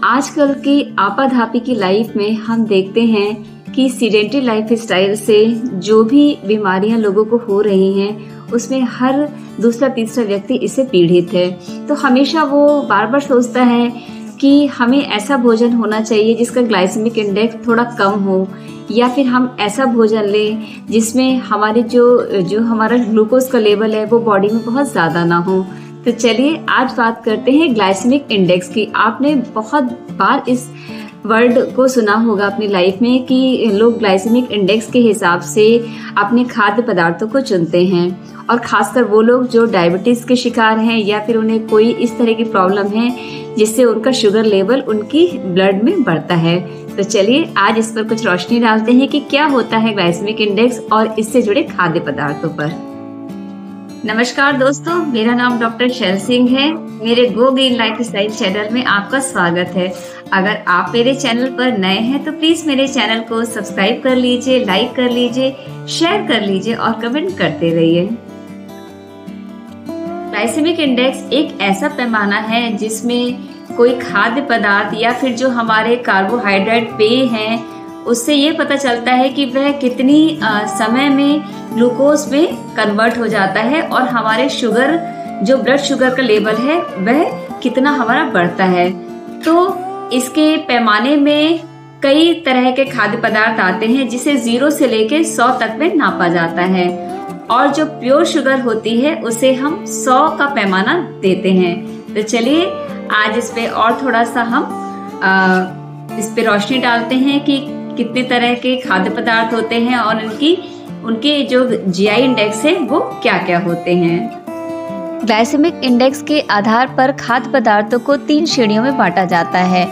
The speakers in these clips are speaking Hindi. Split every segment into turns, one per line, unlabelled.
आजकल की आपाधापी की लाइफ में हम देखते हैं कि सीडेंटरी लाइफ स्टाइल से जो भी बीमारियां लोगों को हो रही हैं उसमें हर दूसरा तीसरा व्यक्ति इससे पीड़ित है। तो हमेशा वो बार बार सोचता है कि हमें ऐसा भोजन होना चाहिए जिसका ग्लाइसेमिक इंडेक्स थोड़ा कम हो, या फिर हम ऐसा भोजन लें जिसमें हमारे जो हमारा ग्लूकोज का लेवल है वो बॉडी में बहुत ज़्यादा ना हो। तो चलिए आज बात करते हैं ग्लाइसेमिक इंडेक्स की। आपने बहुत बार इस वर्ड को सुना होगा अपनी लाइफ में कि लोग ग्लाइसेमिक इंडेक्स के हिसाब से अपने खाद्य पदार्थों को चुनते हैं, और ख़ासकर वो लोग जो डायबिटीज़ के शिकार हैं या फिर उन्हें कोई इस तरह की प्रॉब्लम है जिससे उनका शुगर लेवल उनकी ब्लड में बढ़ता है। तो चलिए आज इस पर कुछ रोशनी डालते हैं कि क्या होता है ग्लाइसेमिक इंडेक्स और इससे जुड़े खाद्य पदार्थों पर। नमस्कार दोस्तों, मेरा नाम डॉक्टर शैल सिंह है। मेरे go green life style channel में आपका स्वागत है। अगर आप मेरे चैनल पर नए हैं तो प्लीज़ मेरे चैनल को सब्सक्राइब कर लीजिए, लाइक कर लीजिए, शेयर कर लीजिए और कमेंट करते रहिए। ग्लाइसेमिक इंडेक्स एक ऐसा पैमाना है जिसमें कोई खाद्य पदार्थ या फिर जो हमारे कार्बोहाइड्रेट पेय हैं उससे ये पता चलता है कि वह कितनी समय में ग्लूकोज में कन्वर्ट हो जाता है और हमारे शुगर जो ब्लड शुगर का लेवल है वह कितना हमारा बढ़ता है। तो इसके पैमाने में कई तरह के खाद्य पदार्थ आते हैं जिसे 0 से लेकर 100 तक में नापा जाता है, और जो प्योर शुगर होती है उसे हम 100 का पैमाना देते हैं। तो चलिए आज इस पे और थोड़ा सा हम इस पे रोशनी डालते हैं कि कितने तरह के खाद्य पदार्थ होते हैं और उनके जो जीआई इंडेक्स है वो क्या क्या होते हैं। ग्लाइसेमिक इंडेक्स के आधार पर खाद्य पदार्थों को 3 श्रेणियों में बांटा जाता है।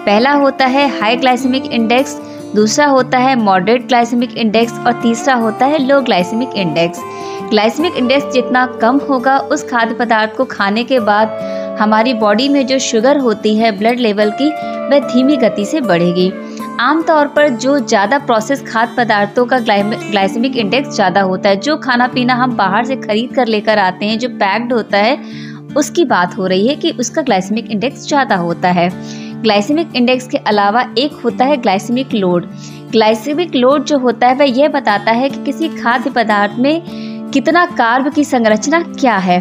पहला होता है हाई ग्लाइसेमिक इंडेक्स, दूसरा होता है मॉडरेट ग्लाइसेमिक इंडेक्स और तीसरा होता है लो ग्लाइसेमिक इंडेक्स। ग्लाइसेमिक इंडेक्स जितना कम होगा उस खाद्य पदार्थ को खाने के बाद हमारी बॉडी में जो शुगर होती है ब्लड लेवल की वह धीमी गति से बढ़ेगी। आमतौर पर जो ज़्यादा प्रोसेस खाद्य पदार्थों का ग्लाइसेमिक इंडेक्स ज़्यादा होता है, जो खाना पीना हम बाहर से खरीद कर लेकर आते हैं जो पैक्ड होता है उसकी बात हो रही है कि उसका ग्लाइसेमिक इंडेक्स ज़्यादा होता है। ग्लाइसेमिक इंडेक्स के अलावा एक होता है ग्लाइसेमिक लोड। ग्लाइसेमिक लोड जो होता है वह यह बताता है कि किसी खाद्य पदार्थ में कितना कार्ब की संरचना क्या है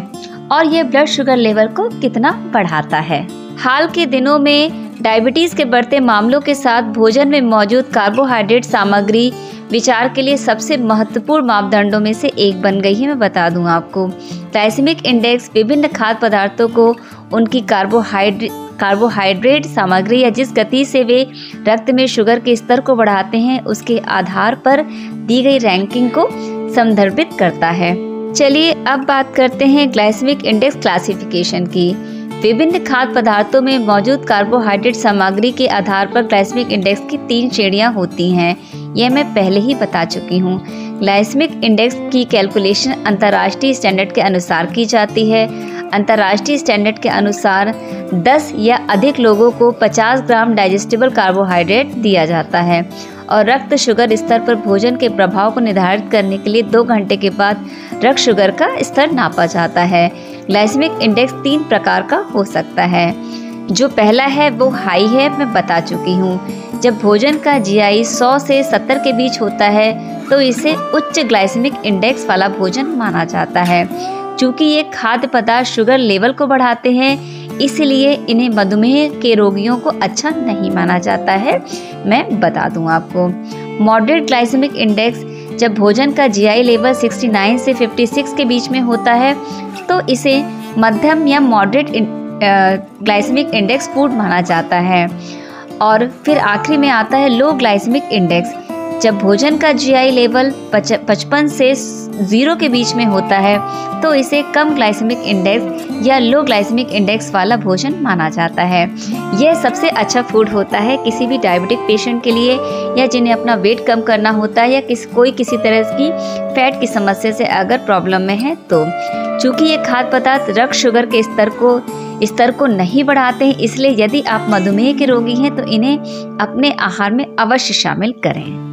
और यह ब्लड शुगर लेवल को कितना बढ़ाता है। हाल के दिनों में डायबिटीज़ के बढ़ते मामलों के साथ भोजन में मौजूद कार्बोहाइड्रेट सामग्री विचार के लिए सबसे महत्वपूर्ण मापदंडों में से एक बन गई है। मैं बता दूं आपको, ग्लाइसेमिक इंडेक्स विभिन्न खाद्य पदार्थों को उनकी कार्बोहाइड्रेट सामग्री या जिस गति से वे रक्त में शुगर के स्तर को बढ़ाते हैं उसके आधार पर दी गई रैंकिंग को संदर्भित करता है। चलिए अब बात करते हैं ग्लाइसेमिक इंडेक्स क्लासिफिकेशन की। विभिन्न खाद्य पदार्थों में मौजूद कार्बोहाइड्रेट सामग्री के आधार पर ग्लाइसेमिक इंडेक्स की 3 श्रेणियां होती हैं। यह मैं पहले ही बता चुकी हूँ। ग्लाइसेमिक इंडेक्स की कैलकुलेशन अंतर्राष्ट्रीय स्टैंडर्ड के अनुसार की जाती है। अंतर्राष्ट्रीय स्टैंडर्ड के अनुसार 10 या अधिक लोगों को 50 ग्राम डाइजेस्टिबल कार्बोहाइड्रेट दिया जाता है, और रक्त शुगर स्तर पर भोजन के प्रभाव को निर्धारित करने के लिए 2 घंटे के बाद रक्त शुगर का स्तर नापा जाता है। ग्लाइसेमिक इंडेक्स 3 प्रकार का हो सकता है। जो पहला है वो हाई है, मैं बता चुकी हूँ। जब भोजन का जीआई 100 से 70 के बीच होता है तो इसे उच्च ग्लाइसेमिक इंडेक्स वाला भोजन माना जाता है। चूँकि ये खाद्य पदार्थ शुगर लेवल को बढ़ाते हैं इसलिए इन्हें मधुमेह के रोगियों को अच्छा नहीं माना जाता है। मैं बता दूं आपको, मॉडरेट ग्लाइसेमिक इंडेक्स जब भोजन का जीआई लेवल 69 से 56 के बीच में होता है तो इसे मध्यम या मॉडरेट ग्लाइसेमिक इंडेक्स फूड माना जाता है। और फिर आखिरी में आता है लो ग्लाइसेमिक इंडेक्स। जब भोजन का जीआई लेवल 55 से 0 के बीच में होता है तो इसे कम ग्लाइसेमिक इंडेक्स या लो ग्लाइसेमिक इंडेक्स वाला भोजन माना जाता है। यह सबसे अच्छा फूड होता है किसी भी डायबिटिक पेशेंट के लिए, या जिन्हें अपना वेट कम करना होता है, या किसी तरह की फैट की समस्या से अगर प्रॉब्लम में है तो। चूँकि ये खाद्य पदार्थ रक्त शुगर के स्तर को नहीं बढ़ाते हैं, इसलिए यदि आप मधुमेह के रोगी हैं तो इन्हें अपने आहार में अवश्य शामिल करें।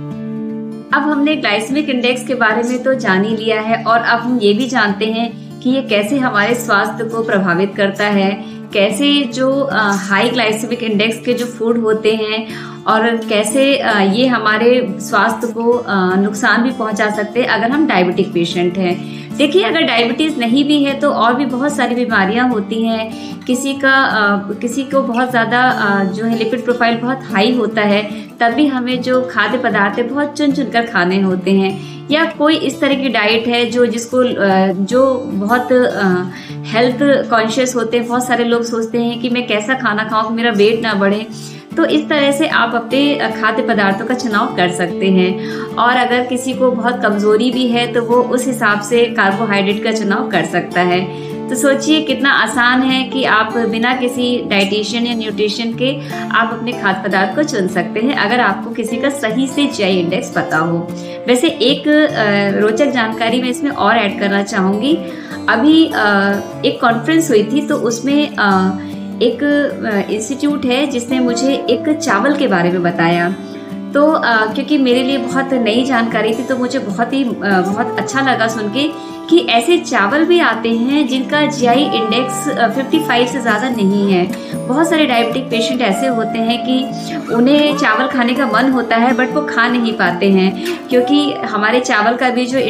अब हमने ग्लाइसेमिक इंडेक्स के बारे में तो जान ही लिया है, और अब हम ये भी जानते हैं कि ये कैसे हमारे स्वास्थ्य को प्रभावित करता है, कैसे जो हाई ग्लाइसेमिक इंडेक्स के जो फूड होते हैं और कैसे ये हमारे स्वास्थ्य को नुकसान भी पहुंचा सकते हैं अगर हम डायबिटिक पेशेंट हैं। देखिए, अगर डायबिटीज़ नहीं भी है तो और भी बहुत सारी बीमारियां होती हैं। किसी को बहुत ज़्यादा जो है लिपिड प्रोफाइल बहुत हाई होता है, तब भी हमें जो खाद्य पदार्थ है बहुत चुन चुन कर खाने होते हैं। या कोई इस तरह की डाइट है जो बहुत हेल्थ कॉन्शियस होते हैं। बहुत सारे लोग सोचते हैं कि मैं कैसा खाना खाऊं कि मेरा वेट ना बढ़े। तो इस तरह से आप अपने खाद्य पदार्थों का चुनाव कर सकते हैं। और अगर किसी को बहुत कमज़ोरी भी है तो वो उस हिसाब से कार्बोहाइड्रेट का चुनाव कर सकता है। तो सोचिए कितना आसान है कि आप बिना किसी डाइटिशियन या न्यूट्रिशन के आप अपने खाद्य पदार्थ को चुन सकते हैं, अगर आपको किसी का सही से जीआई इंडेक्स पता हो। वैसे एक रोचक जानकारी मैं इसमें और ऐड करना चाहूँगी। अभी एक कॉन्फ्रेंस हुई थी, तो उसमें एक इंस्टीट्यूट है जिसने मुझे एक चावल के बारे में बताया। तो क्योंकि मेरे लिए बहुत नई जानकारी थी, तो मुझे बहुत अच्छा लगा सुन के कि ऐसे चावल भी आते हैं जिनका जीआई इंडेक्स 55 से ज़्यादा नहीं है। बहुत सारे डायबिटिक पेशेंट ऐसे होते हैं कि उन्हें चावल खाने का मन होता है बट वो खा नहीं पाते हैं, क्योंकि हमारे चावल का भी जो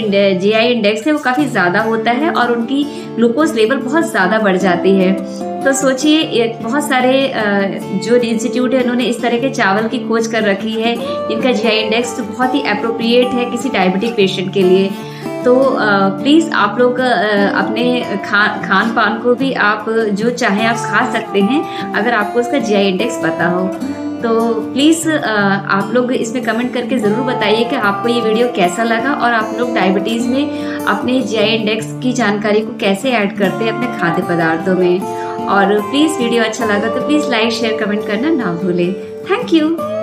जीआई इंडेक्स है वो काफ़ी ज़्यादा होता है और उनकी ग्लूकोज लेवल बहुत ज़्यादा बढ़ जाती है। तो सोचिए, बहुत सारे जो इंस्टीट्यूट है उन्होंने इस तरह के चावल की खोज कर रखी है जिनका जीआई इंडेक्स तो बहुत ही अप्रोप्रिएट है किसी डायबिटिक पेशेंट के लिए। तो प्लीज़ आप लोग अपने खान पान को भी आप जो चाहें आप खा सकते हैं, अगर आपको उसका जीआई इंडेक्स पता हो। तो प्लीज़ आप लोग इसमें कमेंट करके ज़रूर बताइए कि आपको ये वीडियो कैसा लगा और आप लोग डायबिटीज़ में अपने जीआई इंडेक्स की जानकारी को कैसे ऐड करते हैं अपने खाद्य पदार्थों में। और प्लीज़ वीडियो अच्छा लगा तो प्लीज़ लाइक शेयर कमेंट करना ना भूलें। Thank you.